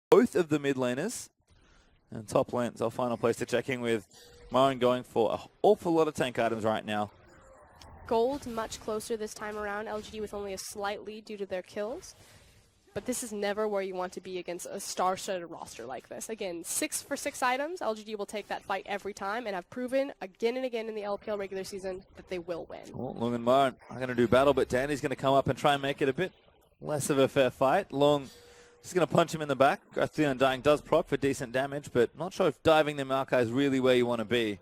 both of the mid laners. And top lane's our final place to check in with. Marin going for an awful lot of tank items right now. Gold much closer this time around. LGD with only a slight lead due to their kills. But this is never where you want to be against a star-studded roster like this. Again, 6 for 6 items. LGD will take that fight every time and have proven again and again in the LPL regular season that they will win. Well, Long and Marin are going to do battle, but Danny's going to come up and try and make it a bit less of a fair fight. Long just going to punch him in the back. Growth the Undying does proc for decent damage, but not sure if diving the Maokai is really where you want to be.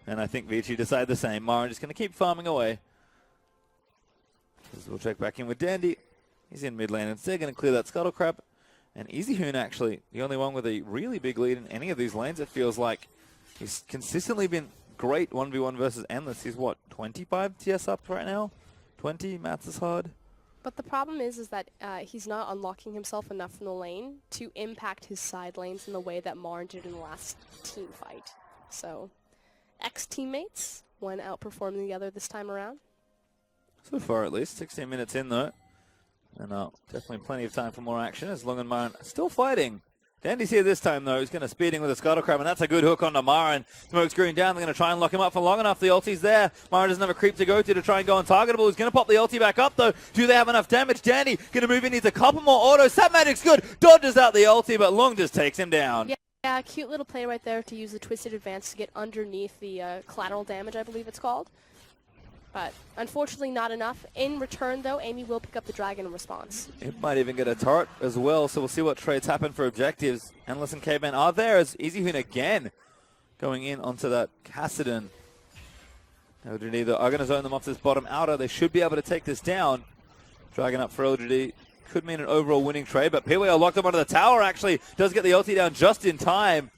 And I think Vici decided the same. Marin just going to keep farming away. We'll check back in with Dandy. He's in mid lane instead, going to clear that Scuttle Crab. And EasyHoon actually, the only one with a really big lead in any of these lanes, it feels like. He's consistently been great 1v1 versus Endless. He's what, 25 TS up right now? 20, maths is hard. But the problem is that he's not unlocking himself enough from the lane to impact his side lanes in the way that Marin did in the last team fight. So, ex-teammates, one outperforming the other this time around. So far at least, 16 minutes in though. And definitely plenty of time for more action as Long and Marin still fighting. Dandy's here this time though. He's going to speeding with a Scuttle Crab, and that's a good hook onto Marin. Smoke's screwing down. They're going to try and lock him up for long enough. The ulti's there. Marin doesn't have a creep to go to try and go untargetable. He's going to pop the ulti back up though. Do they have enough damage? Dandy going to move in. Needs a couple more autos. Sap Magic's good. Dodges out the ulti, but Long just takes him down. Yeah, cute little play right there to use the Twisted Advance to get underneath the collateral damage, I believe it's called. But unfortunately not enough. In return, though, Amy will pick up the dragon in response. It might even get a turret as well, so we'll see what trades happen for objectives. Endless and Caveman are there as EasyHoon again going in onto that Kassadin. LGD though are going to zone them off this bottom outer. They should be able to take this down. Dragon up for LGD. Could mean an overall winning trade, but PWL locked up onto the tower actually. Does get the ulti down just in time.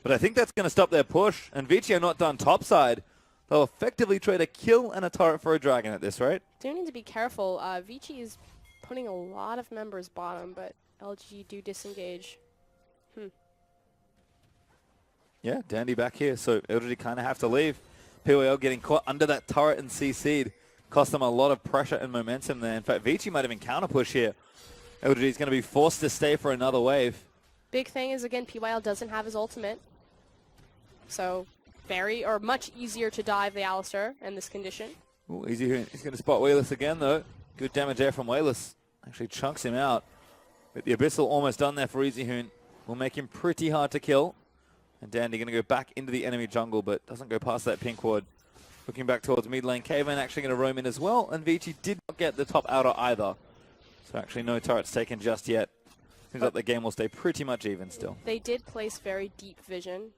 But I think that's going to stop their push, and Vici are not done topside. They'll effectively trade a kill and a turret for a dragon at this rate. Do need to be careful. Vici is putting a lot of members bottom, but LG do disengage. Yeah, Dandy back here, so LGD kind of have to leave. PWL getting caught under that turret and CC'd. Cost them a lot of pressure and momentum there. In fact, Vici might even counter push here. LGD is going to be forced to stay for another wave. Big thing is, again, PYL doesn't have his ultimate. So much easier to dive the Alistar in this condition. Ooh, EasyHoon. He's going to spot Wayless again, though. Good damage there from Wayless. Actually chunks him out. But the Abyssal almost done there for EasyHoon. Will make him pretty hard to kill. And Dandy going to go back into the enemy jungle, but doesn't go past that pink ward. Looking back towards mid lane. Caveman actually going to roam in as well. And Vici did not get the top outer either. So actually no turrets taken just yet. Seems like the game will stay pretty much even still. They did place very deep vision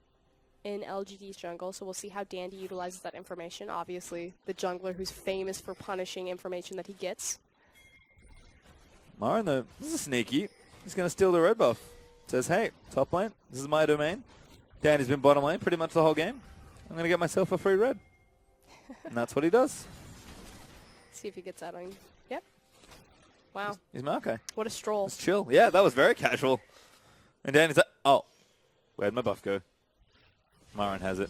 in LGD's jungle, so we'll see how Dandy utilizes that information. Obviously, the jungler who's famous for punishing information that he gets. Marin, though, this is sneaky. He's going to steal the red buff. Says, hey, top lane, this is my domain. Dandy's been bottom lane pretty much the whole game. I'm going to get myself a free red. And that's what he does. See if he gets that on. Yep. Wow. He's Maokai. What a stroll. It's chill. Yeah, that was very casual. And Dandy's like, oh, where'd my buff go? Marin has it.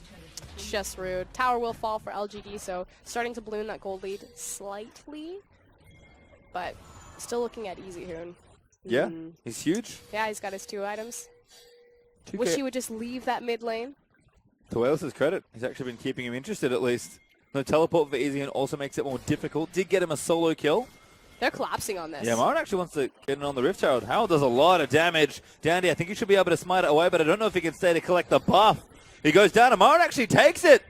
Just rude. Tower will fall for LGD, so starting to balloon that gold lead slightly, but still looking at EasyHoon. Yeah, he's huge. Yeah, he's got his 2 items. 2K. Wish he would just leave that mid lane. To Wayless' credit, he's actually been keeping him interested at least. The teleport for EasyHoon also makes it more difficult. Did get him a solo kill. They're collapsing on this. Yeah, Marin actually wants to get in on the Rift Herald. Harold does a lot of damage. Dandy, I think he should be able to smite it away, but I don't know if he can stay to collect the buff. He goes down, and Marin actually takes it.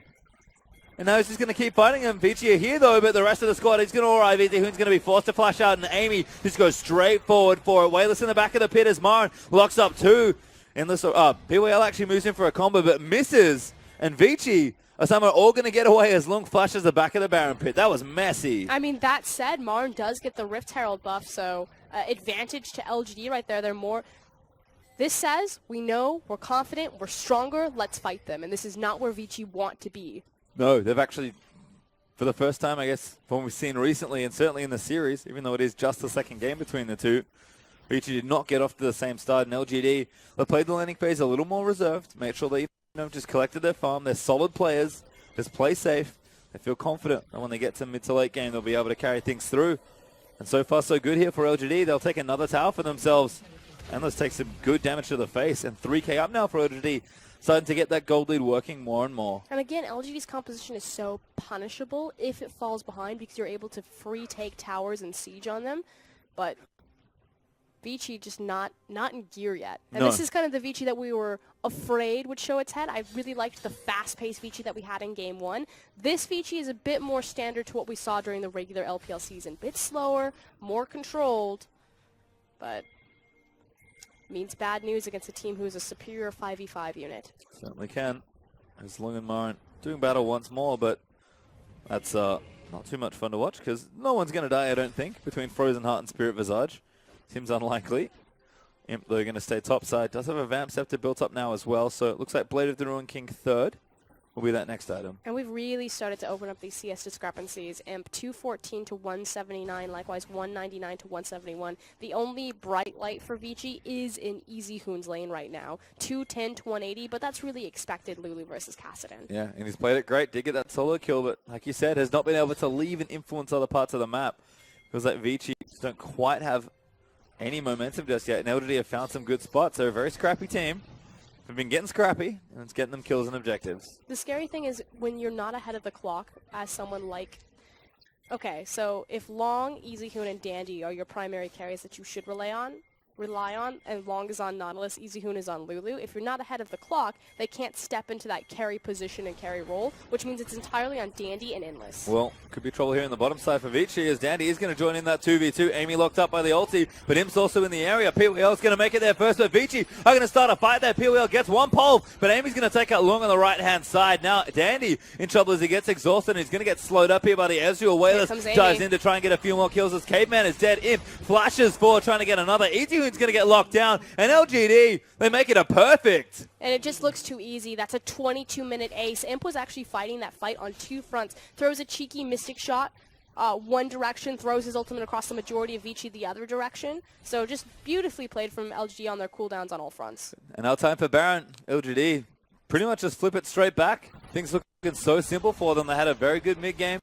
And now he's just going to keep fighting him. Vici are here, though, but the rest of the squad is going to arrive. EasyHoon's going to be forced to flash out, and Amy just goes straight forward for it. Wayless in the back of the pit as Marin locks up 2. PWL actually moves in for a combo, but misses. And Vici are somehow all going to get away as Long flashes the back of the Baron pit. That was messy. I mean, that said, Marin does get the Rift Herald buff, so advantage to LGD right there. They're more... This says, we know, we're confident, we're stronger, let's fight them. And this is not where Vici want to be. No, they've actually, for the first time, I guess, from what we've seen recently, and certainly in the series, even though it is just the second game between the two, Vici did not get off to the same start. And LGD, they played the landing phase a little more reserved, made sure they just collected their farm. They're solid players, just play safe. They feel confident that when they get to mid to late game, they'll be able to carry things through. And so far, so good here for LGD. They'll take another tower for themselves. Endless takes some good damage to the face, and 3k up now for LGD. Starting to get that gold lead working more and more. And again, LGD's composition is so punishable if it falls behind because you're able to free take towers and siege on them. But Vici just not in gear yet. And this is kind of the Vici that we were afraid would show its head. I really liked the fast-paced Vici that we had in Game 1. This Vici is a bit more standard to what we saw during the regular LPL season. Bit slower, more controlled, but means bad news against a team who is a superior 5v5 unit. Certainly can. As Lung and Marin doing battle once more, but that's not too much fun to watch because no one's going to die, I don't think, between Frozen Heart and Spirit Visage. Seems unlikely. Imp, though, going to stay topside. Does have a Vamp Scepter built up now as well, so it looks like Blade of the Ruined King third will be that next item. And we've really started to open up these CS discrepancies. Imp 214 to 179, likewise 199 to 171. The only bright light for Vici is in Easy Hoon's lane right now. 210 to 180, but that's really expected Lulu versus Kassadin. Yeah, and he's played it great. Did get that solo kill, but like you said, has not been able to leave and influence other parts of the map. Feels like Vici just don't quite have any momentum just yet. And LGD have found some good spots. They're a very scrappy team. We've been getting scrappy, and it's getting them kills and objectives. The scary thing is when you're not ahead of the clock as someone like... Okay, so if Long, Easy Hoon, and Dandy are your primary carries that you should rely on, and Long is on Nautilus, Easy Hoon is on Lulu. If you're not ahead of the clock, they can't step into that carry position and carry role, which means it's entirely on Dandy and Endless. Well, could be trouble here in the bottom side for Vici as Dandy is going to join in that 2v2. Amy locked up by the ulti, but Imp's also in the area. PWL is going to make it there first, but Vici are going to start a fight there. PWL gets one pole, but Amy's going to take out Long on the right-hand side. Now, Dandy in trouble as he gets exhausted, and he's going to get slowed up here by the Ezreal. Wayless dives in to try and get a few more kills as Caveman is dead. Imp flashes forward, trying to get another. Easy Hoon's going to get locked down, and LGD, they make it a perfect. And it just looks too easy. That's a 22-minute ace. Imp was actually fighting that fight on two fronts. Throws a cheeky Mystic shot one direction, throws his ultimate across the majority of Vici the other direction. So just beautifully played from LGD on their cooldowns on all fronts. And now time for Baron. LGD pretty much just flip it straight back. Things looking so simple for them. They had a very good mid-game.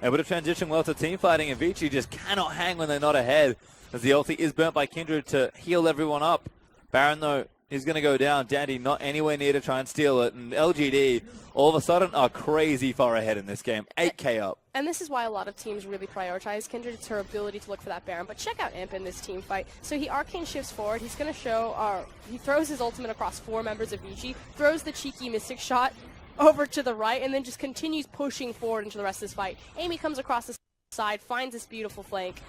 Able to transition well to team fighting, and Vici just cannot hang when they're not ahead, as the ulti is burnt by Kindred to heal everyone up. Baron, though, is going to go down. Dandy not anywhere near to try and steal it. And LGD, all of a sudden, are crazy far ahead in this game. 8k up. And this is why a lot of teams really prioritize Kindred. It's her ability to look for that Baron. But check out Imp in this team fight. So he arcane shifts forward. He's going to show, he throws his ultimate across 4 members of Vici, throws the cheeky Mystic shot over to the right, and then just continues pushing forward into the rest of this fight. Amy comes across the side, finds this beautiful flank.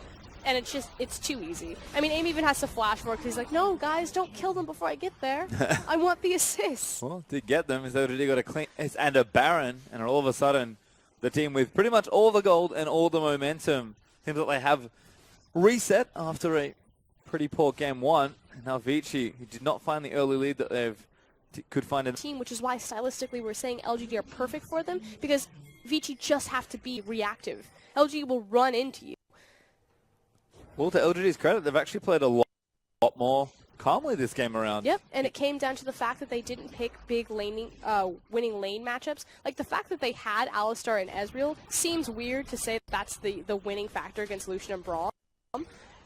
And it's too easy. I mean, Amy even has to flash for it because he's like, no, guys, don't kill them before I get there. I want the assist. Well, to get them, is LGD got a clean and a Baron, and all of a sudden, the team with pretty much all the gold and all the momentum seems like they have reset after a pretty poor game 1. And now Vici, who did not find the early lead that they've could find a team, which is why stylistically we're saying LGD are perfect for them, because Vici just have to be reactive. LGD will run into you. Well, to LGD's credit, they've actually played a lot more calmly this game around. Yep, and it came down to the fact that they didn't pick big winning lane matchups. Like, the fact that they had Alistar and Ezreal seems weird to say that's the winning factor against Lucian and Braum,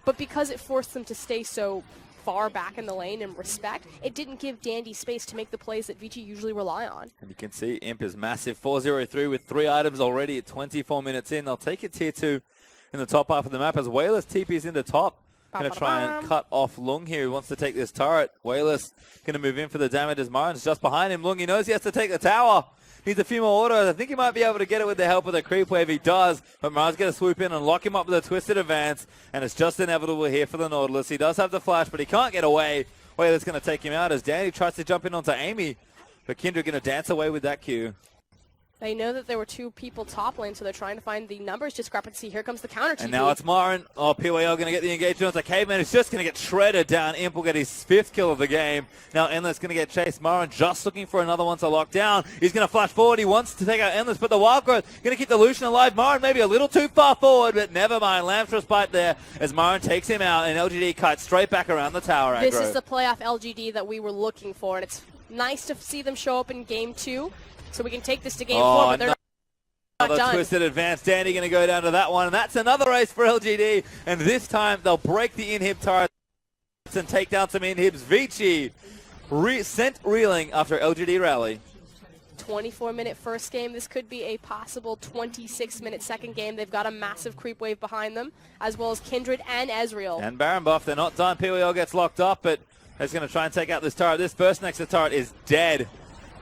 but because it forced them to stay so far back in the lane and respect, it didn't give Dandy space to make the plays that Vici usually rely on. And you can see Imp is massive. 4-0-3 with 3 items already at 24 minutes in. They'll take it tier 2 in the top half of the map as Wayless TP's into top. Going to try and cut off Lung here, who wants to take this turret. Wayless going to move in for the damage as Marin's just behind him. Lung, he knows he has to take the tower. Needs a few more autos. I think he might be able to get it with the help of the creep wave. He does, but Marin's going to swoop in and lock him up with a twisted advance, and it's just inevitable here for the Nautilus. He does have the flash, but he can't get away. Wayless going to take him out as Danny tries to jump in onto Amy, but Kindred going to dance away with that Q. They know that there were 2 people top lane, so they're trying to find the numbers discrepancy. Here comes the counter TP. And now it's Marin. Oh, PWL going to get the engagement onto Caveman, who's just going to get shredded down. Imp will get his 5th kill of the game. Now Endless going to get chased. Marin just looking for another one to lock down. He's going to flash forward. He wants to take out Endless, but the Wild Growth going to keep the Lucian alive. Marin maybe a little too far forward, but never mind. Lamb's respite there as Marin takes him out, and LGD kites straight back around the tower. This is the playoff LGD that we were looking for, and it's nice to see them show up in game 2, so we can take this to game 4, but they're not. Another twisted advance. Dandy going to go down to that one, and that's another race for LGD. And this time they'll break the inhib turret and take down some inhibs. Vici sent reeling after LGD rally. 24-minute first game. This could be a possible 26-minute second game. They've got a massive creep wave behind them, as well as Kindred and Ezreal. And Baron buff, they're not done. PWL gets locked up, but he's going to try and take out this turret. This burst next to turret is dead,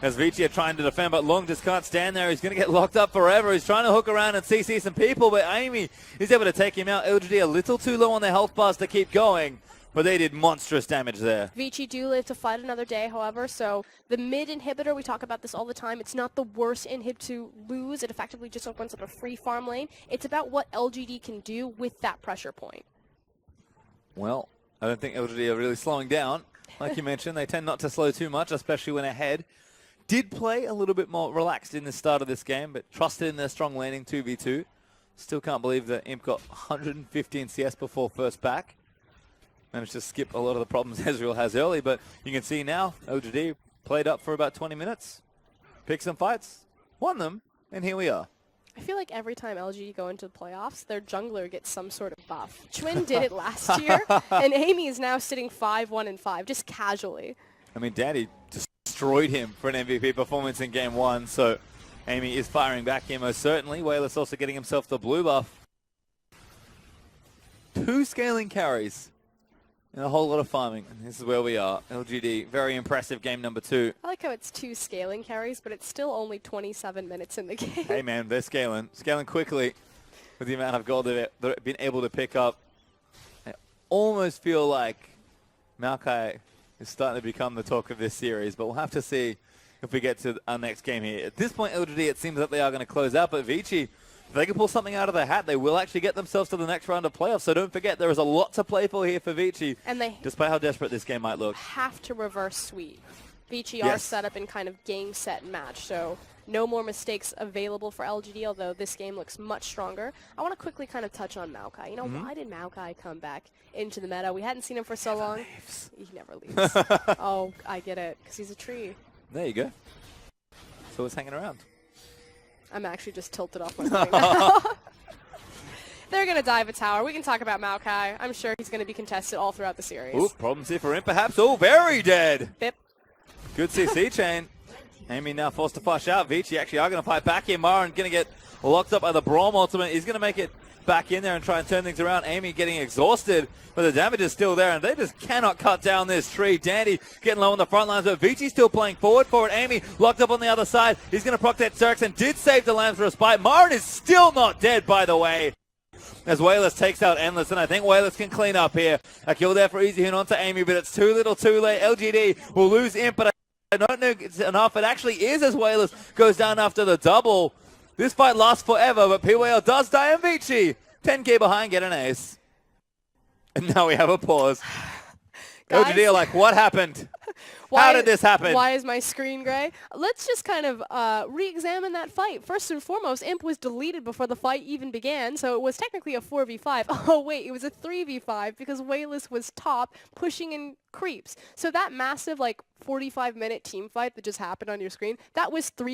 as Vici are trying to defend, but Long just can't stand there. He's going to get locked up forever. He's trying to hook around and CC some people, but Amy is able to take him out. LGD a little too low on their health bars to keep going, but they did monstrous damage there. Vici do live to fight another day, however, so the mid inhibitor, we talk about this all the time, it's not the worst inhib to lose. It effectively just opens up a free farm lane. It's about what LGD can do with that pressure point. Well, I don't think LGD are really slowing down. Like you mentioned, they tend not to slow too much, especially when ahead. Did play a little bit more relaxed in the start of this game, but trusted in their strong landing 2v2. Still can't believe that Imp got 115 CS before first back. Managed to skip a lot of the problems Ezreal has early, but you can see now LGD played up for about 20 minutes, picked some fights, won them, and here we are. I feel like every time LGD go into the playoffs, their jungler gets some sort of buff. Chwin did it last year, and Amy is now sitting 5-1-5, just casually. I mean, Daddy destroyed him for an MVP performance in game 1, so Amy is firing back here most certainly. Wayless also getting himself the blue buff. 2 scaling carries. And a whole lot of farming. And this is where we are. LGD, very impressive game number 2. I like how it's 2 scaling carries, but it's still only 27 minutes in the game. Hey man, they're scaling. Scaling quickly with the amount of gold they've been able to pick up. I almost feel like Maokai is starting to become the talk of this series, but we'll have to see if we get to our next game here. At this point, LGD, it seems that they are going to close out, but Vici, if they can pull something out of their hat, they will actually get themselves to the next round of playoffs. So don't forget, there is a lot to play for here for Vici, and they despite how desperate this game might look. Have to reverse sweep. Vici are Yes. set up in kind of game, set, match. So no more mistakes available for LGD, although this game looks much stronger. I want to quickly kind of touch on Maokai. You know, why did Maokai come back into the meta? We hadn't seen him for so long. Leaves. He never leaves. Oh, I get it, because he's a tree. There you go. So it's hanging around. I'm actually just tilted off my thing now. They're going to dive a tower. We can talk about Maokai. I'm sure he's going to be contested all throughout the series. Ooh, problems here for him perhaps. Oh, very dead. Bip. Good CC chain. Amy now forced to flush out. Vici actually are going to fight back here. Marin going to get locked up by the Braum ultimate. He's going to make it back in there and try and turn things around. Amy getting exhausted, but the damage is still there, and they just cannot cut down this tree. Dandy getting low on the front lines, but Vici still playing forward for it. Amy locked up on the other side. He's going to proc that Zerx and did save the Lambs for a spite. Marin is still not dead, by the way, as Wayless takes out Endless, and I think Wayless can clean up here. A kill there for Easy Hoon onto Amy, but it's too little too late. LGD will lose Imp, but I don't know if it's enough. It actually is, as Wayless goes down after the double. This fight lasts forever, but PWL does die, and Vici 10k behind, get an ace. And now we have a pause. Guys, LGD are like, what happened? How did this happen? Why is my screen gray? Let's just kind of re-examine that fight. First and foremost, Imp was deleted before the fight even began, so it was technically a 4v5. Oh, wait, it was a 3v5 because Wayless was top, pushing in creeps. So that massive, like, 45-minute team fight that just happened on your screen, that was 3